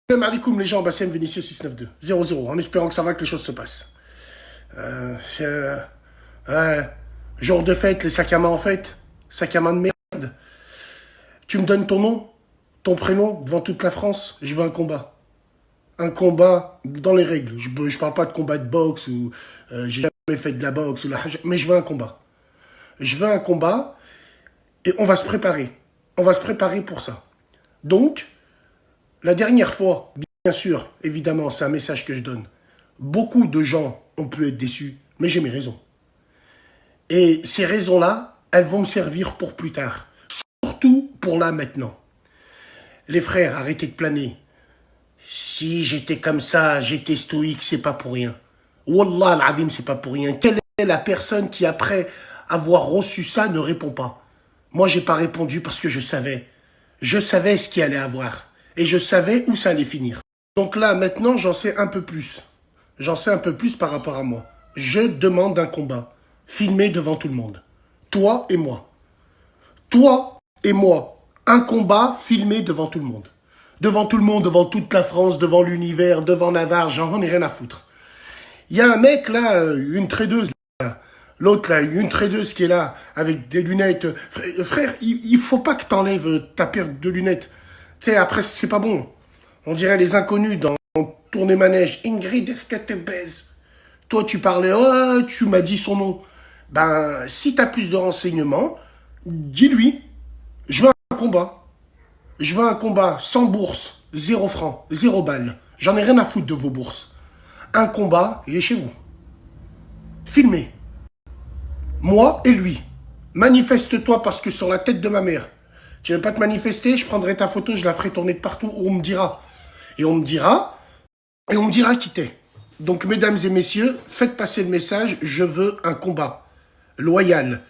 Salam alaikum les gens, Bassem Vinicius 692, 0-0, en espérant que ça va, que les choses se passent. Ouais, jour de fête, les sacs à main en fête, sacs à main de merde. Tu me donnes ton nom, ton prénom, devant toute la France, je veux un combat. Un combat dans les règles. Je parle pas de combat de boxe ou j'ai jamais fait de la boxe ou mais je veux un combat. Je veux un combat et on va se préparer. On va se préparer pour ça. Donc, la dernière fois, bien sûr, évidemment, c'est un message que je donne. Beaucoup de gens ont pu être déçus, mais j'ai mes raisons. Et ces raisons-là, elles vont me servir pour plus tard. Surtout pour là, maintenant. Les frères, arrêtez de planer. Si j'étais comme ça, j'étais stoïque, c'est pas pour rien. Wallah al-Azim, c'est pas pour rien. Quelle est la personne qui, après avoir reçu ça, ne répond pas? Moi, j'ai pas répondu parce que je savais. Je savais ce qu'il allait avoir. Et je savais où ça allait finir. Donc là, maintenant, j'en sais un peu plus. J'en sais un peu plus par rapport à moi. Je demande un combat. Filmé devant tout le monde. Toi et moi. Toi et moi. Un combat filmé devant tout le monde. Devant tout le monde, devant toute la France, devant l'univers, devant Navarre, j'en ai rien à foutre. Il y a un mec là, une tradeuse là. L'autre là, une tradeuse qui est là, avec des lunettes. Frère, il faut pas que t'enlèves ta paire de lunettes. Tu sais, après, c'est pas bon. On dirait les inconnus dans Tournée Manège. Ingrid, est-ce que te baise? Toi, tu parlais, oh, tu m'as dit son nom. Ben, si t'as plus de renseignements, dis-lui. Je veux un combat. Je veux un combat sans bourse, 0 francs, 0 balles. J'en ai rien à foutre de vos bourses. Un combat, il est chez vous. Filmé. Moi et lui. Manifeste-toi parce que sur la tête de ma mère, tu veux pas te manifester, je prendrai ta photo, je la ferai tourner de partout où on me dira. Et on me dira qui t'es. Donc, mesdames et messieurs, faites passer le message, je veux un combat. Loyal.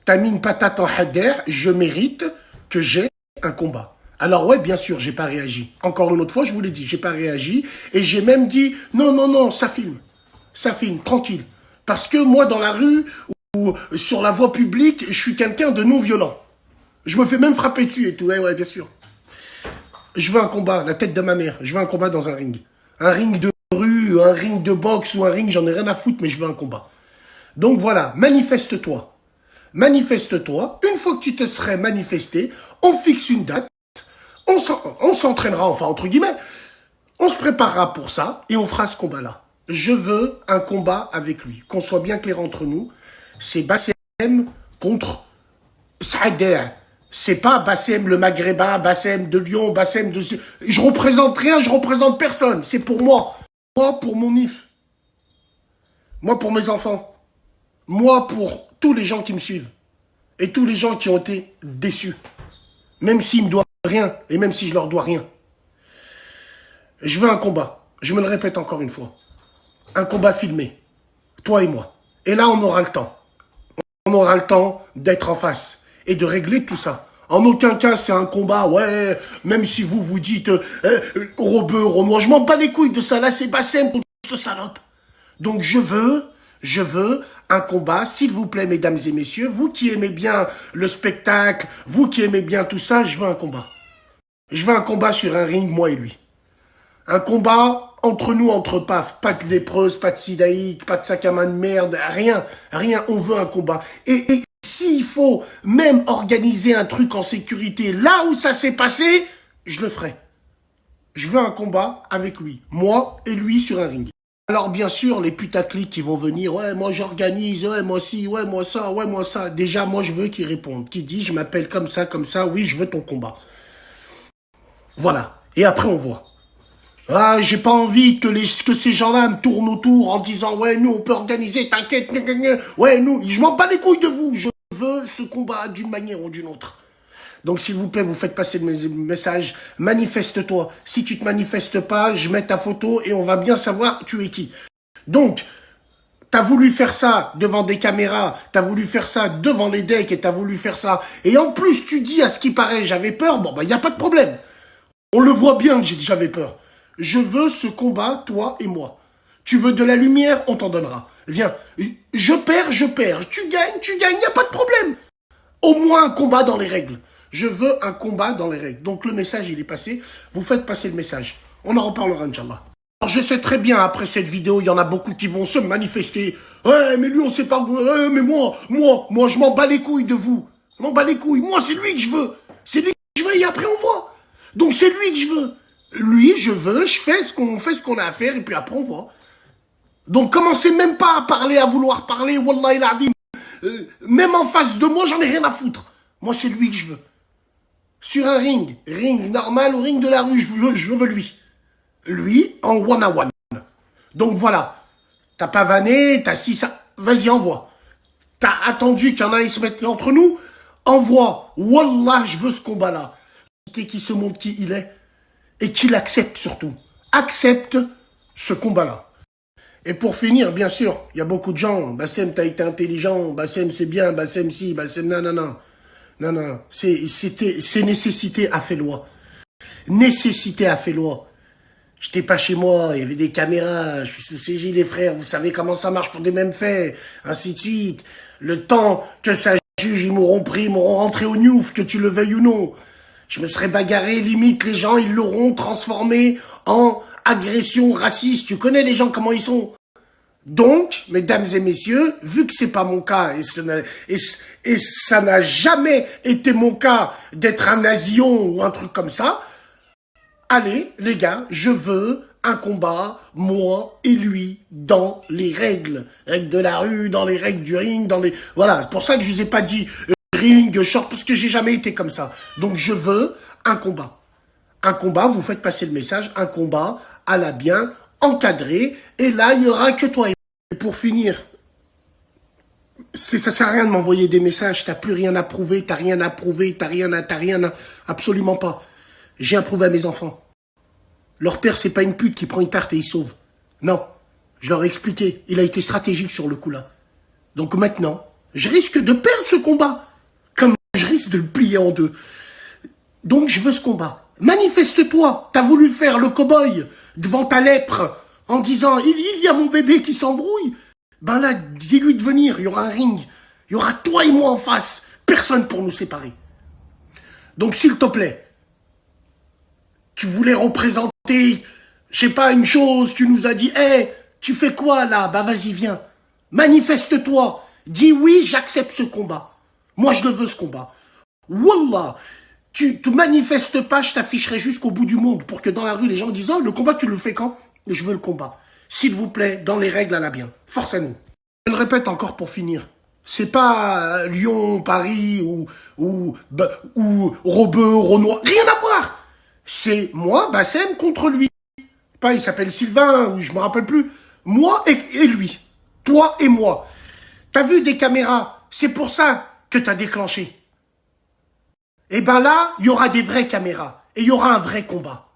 T'as mis une patate en hader, je mérite que j'ai un combat. Alors ouais, bien sûr, j'ai pas réagi. Encore une autre fois, je vous l'ai dit, j'ai pas réagi. Et j'ai même dit, non, non, non, ça filme. Ça filme, tranquille. Parce que moi, dans la rue ou sur la voie publique, je suis quelqu'un de non violent. Je me fais même frapper dessus et tout. Ouais, bien sûr. Je veux un combat, la tête de ma mère. Je veux un combat dans un ring. Un ring de rue, un ring de boxe ou un ring, j'en ai rien à foutre, mais je veux un combat. Donc voilà, manifeste-toi. Manifeste-toi. Une fois que tu te serais manifesté, on fixe une date. On s'entraînera, enfin, entre guillemets. On se préparera pour ça et on fera ce combat-là. Je veux un combat avec lui. Qu'on soit bien clair entre nous. C'est Bassem contre Sader. C'est pas Bassem le Maghrébin, Bassem de Lyon, Bassem de... Je représente rien, je représente personne. C'est pour moi. Moi pour mon IF. Moi pour mes enfants. Moi pour tous les gens qui me suivent. Et tous les gens qui ont été déçus. Même s'ils me doivent rien et même si je leur dois rien. Je veux un combat. Je me le répète encore une fois. Un combat filmé. Toi et moi. Et là, on aura le temps. On aura le temps d'être en face et de régler tout ça. En aucun cas, c'est un combat, ouais, même si vous vous dites Robeux, moi, je m'en bats les couilles de ça. Là, c'est Bassem contre ce salope. Donc, je veux un combat, s'il vous plaît, mesdames et messieurs. Vous qui aimez bien le spectacle, vous qui aimez bien tout ça, je veux un combat. Je veux un combat sur un ring, moi et lui. Un combat entre nous, entre paf. Pas de lépreuse, pas de sidaïque, pas de sac à main de merde, rien. Rien, on veut un combat. Et s'il faut même organiser un truc en sécurité là où ça s'est passé, je le ferai. Je veux un combat avec lui. Moi et lui sur un ring. Alors bien sûr, les putaclics qui vont venir, ouais, moi j'organise, ouais, moi ci, ouais, moi ça, ouais, moi ça. Déjà, moi je veux qu'ils répondent. Qu'ils disent, je m'appelle comme ça, oui, je veux ton combat. Voilà. Et après, on voit. Ah, j'ai pas envie que ces gens-là me tournent autour en disant, ouais, nous, on peut organiser, t'inquiète, ouais, nous, je m'en bats les couilles de vous. Je veux ce combat d'une manière ou d'une autre. Donc, s'il vous plaît, vous faites passer le message, manifeste-toi. Si tu te manifestes pas, je mets ta photo et on va bien savoir tu es qui. Donc, t'as voulu faire ça devant des caméras, t'as voulu faire ça devant les decks et t'as voulu faire ça. Et en plus, tu dis à ce qui paraît, j'avais peur, bon, bah, y a pas de problème. On le voit bien que j'avais peur. Je veux ce combat, toi et moi. Tu veux de la lumière, on t'en donnera. Viens, je perds. Tu gagnes, y a pas de problème. Au moins un combat dans les règles. Je veux un combat dans les règles. Donc le message, il est passé. Vous faites passer le message. On en reparlera, Inch'Allah. Alors, je sais très bien, après cette vidéo, il y en a beaucoup qui vont se manifester. Ouais, mais lui, on sait pas. Ouais, mais moi, je m'en bats les couilles de vous. Je m'en bats les couilles. Moi, c'est lui que je veux. C'est lui que je veux et après, on voit. Donc, c'est lui que je veux. Lui, je veux, je fais ce qu'on a à faire et puis après, on voit. Donc, commencez même pas à parler, à vouloir parler. Wallah, il a dit. Même en face de moi, j'en ai rien à foutre. Moi, c'est lui que je veux. Sur un ring normal ou ring de la rue, je veux lui. Lui, en one-à-one. Donc voilà, t'as pas vanné, t'as si ça... Vas-y, envoie. T'as attendu qu'il y en a, ils se mettent entre nous. Envoie. Wallah, je veux ce combat-là. Qui se montre qui il est. Et qu'il accepte surtout. Accepte ce combat-là. Et pour finir, bien sûr, il y a beaucoup de gens. Bassem, t'as été intelligent. Bassem, c'est bien. Bassem, si. Bassem, non. Non. C'est nécessité a fait loi. Nécessité a fait loi. J'étais pas chez moi, il y avait des caméras, je suis sous CJ les frères, vous savez comment ça marche pour des mêmes faits, ainsi de suite. Le temps que ça juge, ils m'auront pris, ils m'auront rentré au Newf, que tu le veuilles ou non. Je me serais bagarré, limite les gens, ils l'auront transformé en agression raciste. Tu connais les gens, comment ils sont. Donc, mesdames et messieurs, vu que c'est pas mon cas, et ça n'a jamais été mon cas d'être un nazion ou un truc comme ça, allez, les gars, je veux un combat, moi et lui, dans les règles. Règles de la rue, dans les règles du ring, dans les... Voilà, c'est pour ça que je vous ai pas dit ring, short, parce que j'ai jamais été comme ça. Donc je veux un combat. Un combat, vous faites passer le message, un combat à la bien, encadré, et là, il n'y aura que toi. Et pour finir, ça sert à rien de m'envoyer des messages, t'as plus rien à prouver, t'as rien à prouver, t'as rien à... Absolument pas. J'ai approuvé à mes enfants. Leur père, c'est pas une pute qui prend une tarte et il sauve. Non. Je leur ai expliqué. Il a été stratégique sur le coup-là. Donc maintenant, je risque de perdre ce combat. Comme je risque de le plier en deux. Donc je veux ce combat. Manifeste-toi. T'as voulu faire le cow-boy devant ta lèpre en disant il y a mon bébé qui s'embrouille. Ben là, dis-lui de venir. Il y aura un ring. Il y aura toi et moi en face. Personne pour nous séparer. Donc s'il te plaît, tu voulais représenter, je sais pas, une chose, tu nous as dit, hé, tu fais quoi là? Bah vas-y, viens. Manifeste-toi. Dis oui, j'accepte ce combat. Moi, je le veux, ce combat. Wallah, tu te manifestes pas, je t'afficherai jusqu'au bout du monde pour que dans la rue, les gens disent, oh, le combat, tu le fais quand? Je veux le combat. S'il vous plaît, dans les règles à la bien. Force à nous. Je le répète encore pour finir. C'est pas Lyon, Paris ou Rebeu, Renoir. Rien à voir. C'est moi, Bassem, contre lui. Pas, il s'appelle Sylvain, ou je me rappelle plus. Moi et lui. Toi et moi. T'as vu des caméras. C'est pour ça que t'as déclenché. Et ben là, il y aura des vraies caméras. Et il y aura un vrai combat.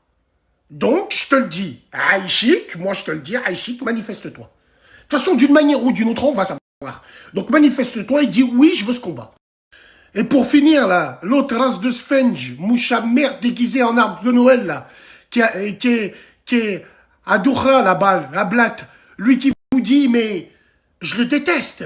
Donc, je te le dis, Aïchik, moi je te le dis, Aïchik, manifeste-toi. De toute façon, d'une manière ou d'une autre, on va savoir. Donc, manifeste-toi et dis, oui, je veux ce combat. Et pour finir, là, l'autre race de Sphenge, moucha merde déguisée en arbre de Noël, là, qui est à Doukhra, là-bas, la blatte, lui qui vous dit, mais je le déteste,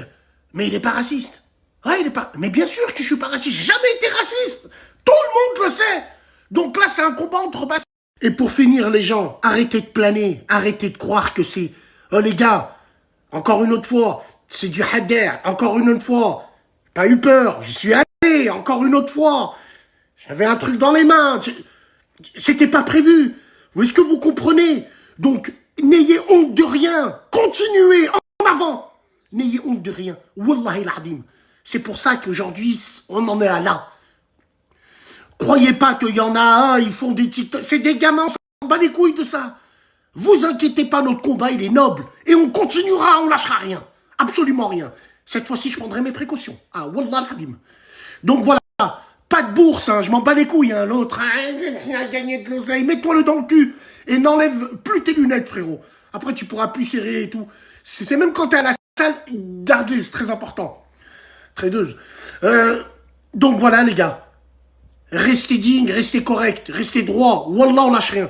mais il est pas raciste. Ouais, il est pas... Mais bien sûr que je suis pas raciste, j'ai jamais été raciste. Tout le monde le sait. Donc là, c'est un combat entre bassins. Et pour finir, les gens, arrêtez de planer, arrêtez de croire que c'est... Oh les gars, encore une autre fois, c'est du hader, encore une autre fois. Pas eu peur, j'y suis allé, encore une autre fois. J'avais un truc dans les mains. C'était pas prévu. Est-ce que vous comprenez? Donc, n'ayez honte de rien. Continuez en avant. N'ayez honte de rien. Wallahi l'azim. C'est pour ça qu'aujourd'hui, on en est à là. Croyez pas qu'il y en a, ils font des TikTok. C'est des gamins, on s'en bat les couilles de ça. Vous inquiétez pas, notre combat, il est noble. Et on continuera, on lâchera rien. Absolument rien. Cette fois-ci, je prendrai mes précautions. Ah, wallah l'azim. Donc voilà, pas de bourse, hein, je m'en bats les couilles, hein, l'autre. Il a gagné de l'oseille, mets-toi-le dans le cul. Et n'enlève plus tes lunettes, frérot. Après, tu pourras plus serrer et tout. C'est même quand t'es à la salle, garde-les, c'est très important. Tradeuse. Donc voilà, les gars. Restez digne, restez correct, restez droit. Wallah, on lâche rien.